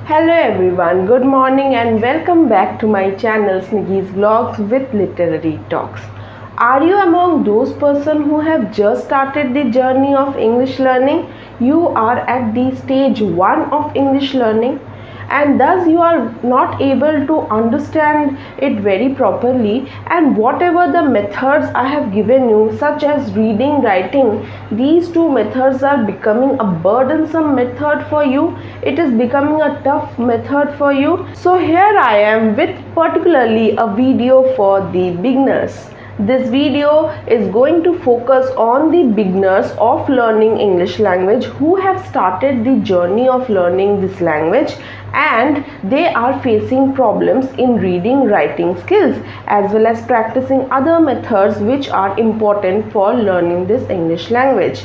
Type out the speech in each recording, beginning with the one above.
Hello everyone, good morning and welcome back to my channel Sniggy's Vlogs with Literary Talks. Are you among those persons who have just started the journey of English learning? You are at the stage 1 of English learning and thus you are not able to understand it very properly, and whatever the methods I have given you such as reading, writing, these two methods are becoming a burdensome method for you. It is becoming a tough method for you. So here I am with particularly a video for the beginners. This video is going to focus on the beginners of learning English language who have started the journey of learning this language and they are facing problems in reading, writing skills as well as practicing other methods which are important for learning this English language.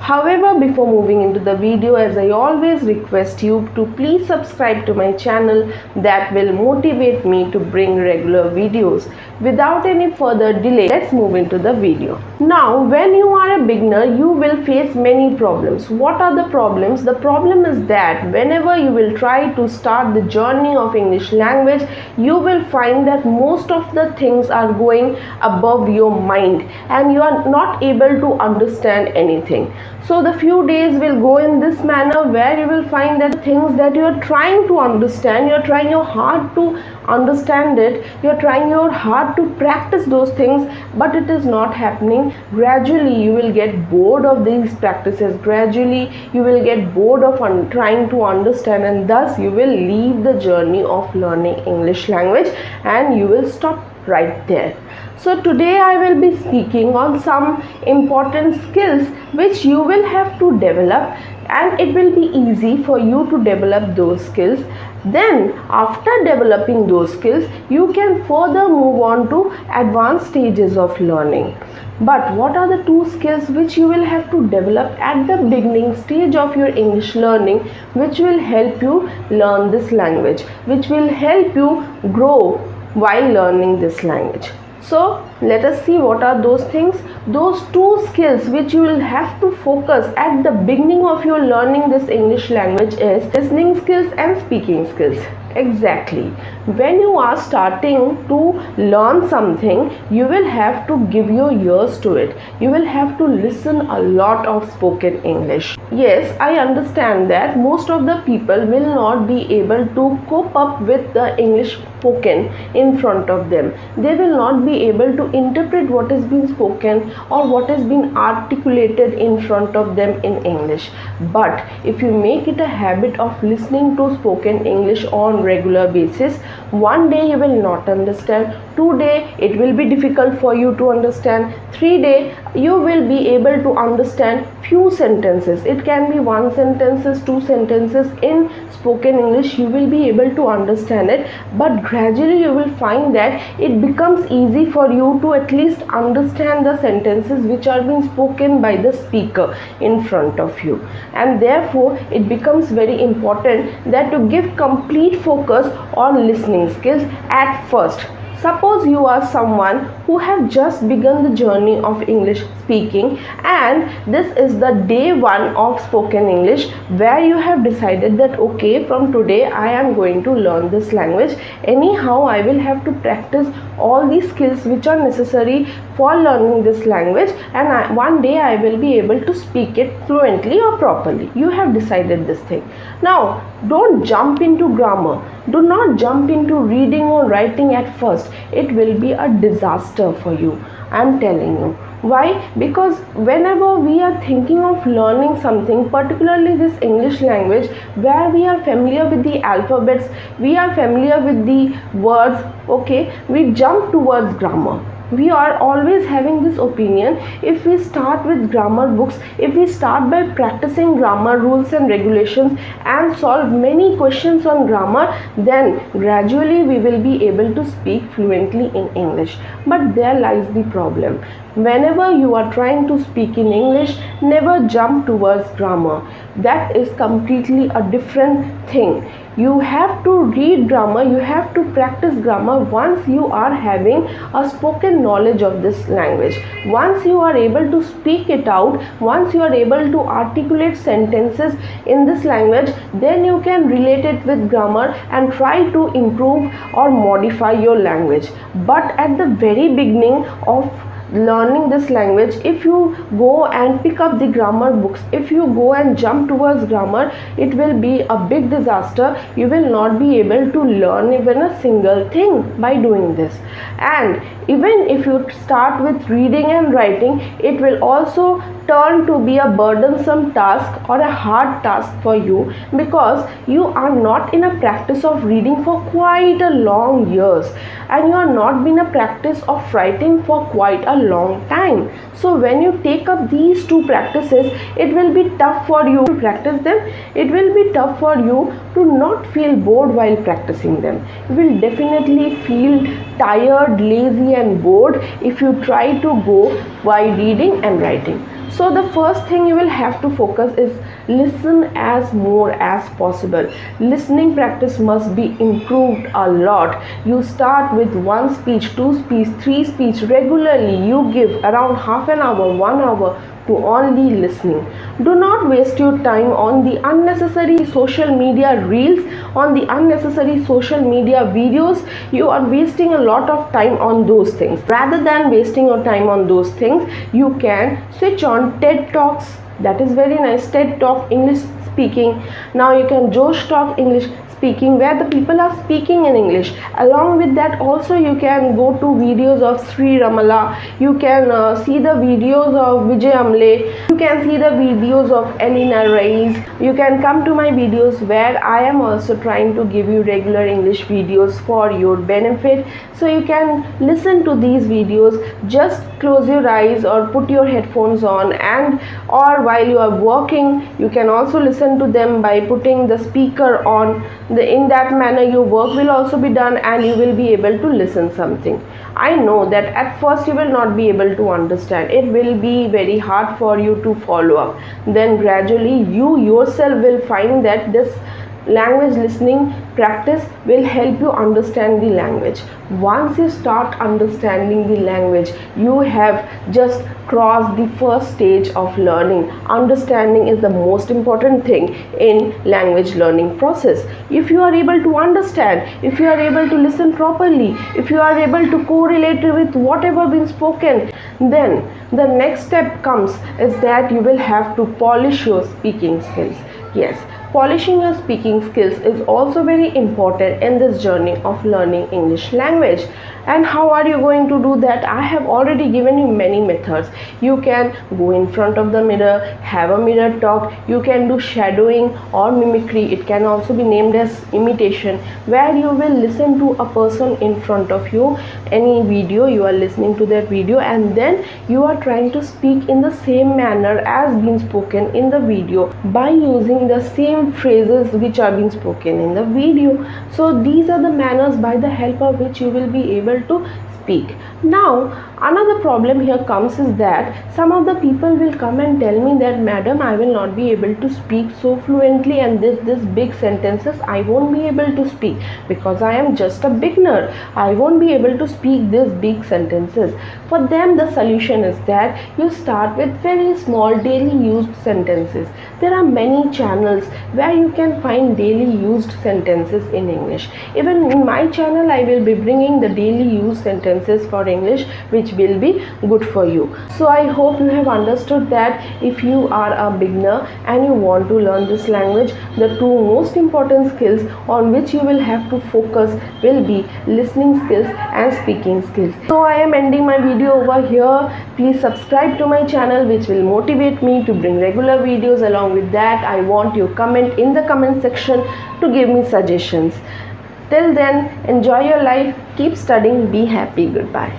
However, before moving into the video, as I always request you to please subscribe to my channel, that will motivate me to bring regular videos. Without any further delay, let's move into the video. Now, when you are a beginner, you will face many problems. What are the problems? The problem is that whenever you will try to start the journey of English language, you will find that most of the things are going above your mind and you are not able to understand anything. So the few days will go in this manner where you will find that things that you are trying to understand, you are trying your hard to understand it, you are trying your hard to practice those things, but it is not happening. Gradually you will get bored of these practices, gradually you will get bored of trying to understand, and thus you will leave the journey of learning English language and you will stop right there. So today I will be speaking on some important skills which you will have to develop, and it will be easy for you to develop those skills. Then after developing those skills, you can further move on to advanced stages of learning. But what are the two skills which you will have to develop at the beginning stage of your English learning, which will help you learn this language, which will help you grow while learning this language? So let us see what are those things. Those two skills which you will have to focus at the beginning of your learning this English language is listening skills and speaking skills. Exactly. When you are starting to learn something, you will have to give your ears to it. You will have to listen a lot of spoken English. Yes, I understand that most of the people will not be able to cope up with the English spoken in front of them. They will not be able to interpret what is being spoken or what is being articulated in front of them in English. But if you make it a habit of listening to spoken English on regular basis, one day you will not understand, 2 days it will be difficult for you to understand, 3 days you will be able to understand few sentences. It can be 1 sentences, 2 sentences in spoken English, you will be able to understand it, but gradually you will find that it becomes easy for you to at least understand the sentences which are being spoken by the speaker in front of you. And therefore it becomes very important that to give complete focus on listening skills at first. Suppose you are someone who have just begun the journey of English speaking and this is the day 1 of spoken English where you have decided that okay, from today I am going to learn this language. Anyhow, I will have to practice all these skills which are necessary for learning this language, and one day I will be able to speak it fluently or properly. You have decided this thing. Now don't jump into grammar. Do not jump into reading or writing at first. It will be a disaster for you, I am telling you. Why? Because whenever we are thinking of learning something, particularly this English language, where we are familiar with the alphabets, we are familiar with the words, okay, we jump towards grammar. We are always having this opinion, if we start with grammar books, if we start by practicing grammar rules and regulations and solve many questions on grammar, then gradually we will be able to speak fluently in English. But there lies the problem. Whenever you are trying to speak in English, never jump towards grammar. That is completely a different thing. You have to read grammar, you have to practice grammar once you are having a spoken knowledge of this language. Once you are able to speak it out, once you are able to articulate sentences in this language, then you can relate it with grammar and try to improve or modify your language. But at the very beginning of learning this language, if you go and pick up the grammar books, if you go and jump towards grammar, it will be a big disaster. You will not be able to learn even a single thing by doing this. And even if you start with reading and writing, it will also turn to be a burdensome task or a hard task for you, because you are not in a practice of reading for quite a long years, and you are not in a practice of writing for quite a long time. So when you take up these two practices, it will be tough for you to practice them. It will be tough for you to not feel bored while practicing them. You will definitely feel tired, lazy and bored if you try to go while reading and writing. So the first thing you will have to focus is listen as more as possible. Listening practice must be improved a lot. You start with 1 speech, 2 speech, 3 speech regularly. You give around half an hour, 1 hour to only listening. Do not waste your time on the unnecessary social media reels, on the unnecessary social media videos. You are wasting a lot of time on those things. Rather than wasting your time on those things, you can switch on TED Talks. That is very nice. TED Talk English speaking. Now you can Josh Talk English speaking, where the people are speaking in English. Along with that, also you can go to videos of Sri Ramala. You can see the videos of Vijay Amle. You can see the videos of Elena Reyes. You can come to my videos where I am also trying to give you regular English videos for your benefit. So you can listen to these videos. Just close your eyes or put your headphones on, and or while you are working, you can also listen to them by putting the speaker on. In that manner your work will also be done and you will be able to listen something. I know that at first you will not be able to understand. It will be very hard for you to follow up. Then gradually you yourself will find that this language listening practice will help you understand the language. Once you start understanding the language, you have just crossed the first stage of learning. Understanding is the most important thing in language learning process. If you are able to understand, if you are able to listen properly, if you are able to correlate with whatever been spoken, then the next step comes is that you will have to polish your speaking skills. Yes, polishing your speaking skills is also very important in this journey of learning English language. And how are you going to do that? I have already given you many methods. You can go in front of the mirror, have a mirror talk. You can do shadowing or mimicry. It can also be named as imitation, where you will listen to a person in front of you, any video, you are listening to that video, and then you are trying to speak in the same manner as being spoken in the video by using the same phrases which are being spoken in the video. So these are the manners by the help of which you will be able to speak. Now another problem here comes is that some of the people will come and tell me that, madam, I will not be able to speak so fluently, and this big sentences I won't be able to speak because I am just a beginner. I won't be able to speak these big sentences. For them the solution is that you start with very small daily used sentences. There are many channels where you can find daily used sentences in English. Even in my channel I will be bringing the daily used sentences for English, which will be good for you. So I hope you have understood that if you are a beginner and you want to learn this language, the two most important skills on which you will have to focus will be listening skills and speaking skills. So I am ending my video over here. Please subscribe to my channel, which will motivate me to bring regular videos. Along with that, I want your comment in the comment section to give me suggestions. Till then, enjoy your life, keep studying, be happy, goodbye.